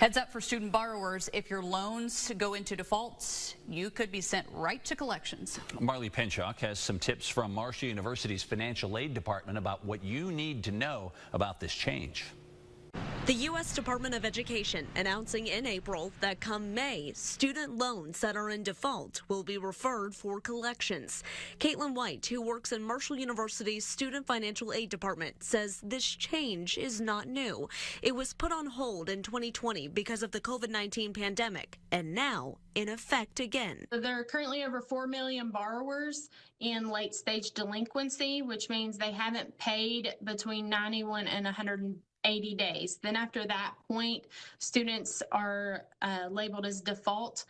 Heads up for student borrowers. If your loans go into defaults, you could be sent right to collections. Marley Pinchuk has some tips from Marshall University's financial aid department about what you need to know about this change. The U.S. Department of Education announcing in April that come May, student loans that are in default will be referred for collections. Caitlin White, who works in Marshall University's Student Financial Aid Department, says this change is not new. It was put on hold in 2020 because of the COVID-19 pandemic, and now in effect again. There are currently over 4 million borrowers in late-stage delinquency, which means they haven't paid between 91 and 180 days. Then after that point, students are labeled as default.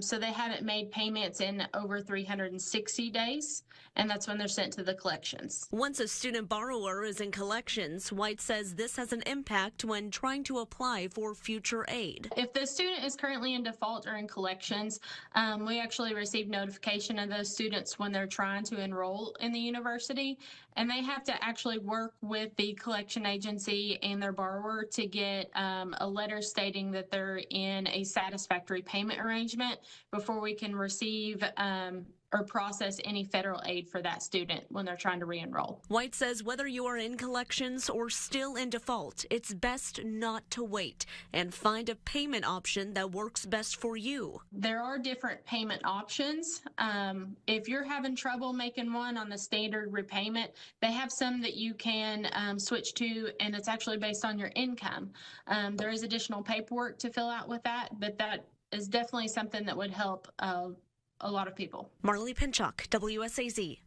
So they haven't made payments in over 360 days, and that's when they're sent to the collections. Once a student borrower is in collections, White says this has an impact when trying to apply for future aid. If the student is currently in default or in collections, we actually receive notification of those students when they're trying to enroll in the university, and they have to actually work with the collection agency and their borrower to get a letter stating that they're in a satisfactory payment arrangement before we can receive or process any federal aid for that student when they're trying to re-enroll. White says whether you are in collections or still in default, it's best not to wait and find a payment option that works best for you. There are different payment options. If you're having trouble making one on the standard repayment, they have some that you can switch to, and it's actually based on your income. There is additional paperwork to fill out with that, but that is definitely something that would help a lot of people. Marley Pinchuk, WSAZ.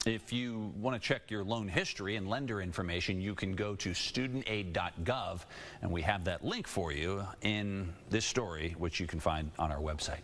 If you want to check your loan history and lender information, you can go to studentaid.gov, and we have that link for you in this story, which you can find on our website.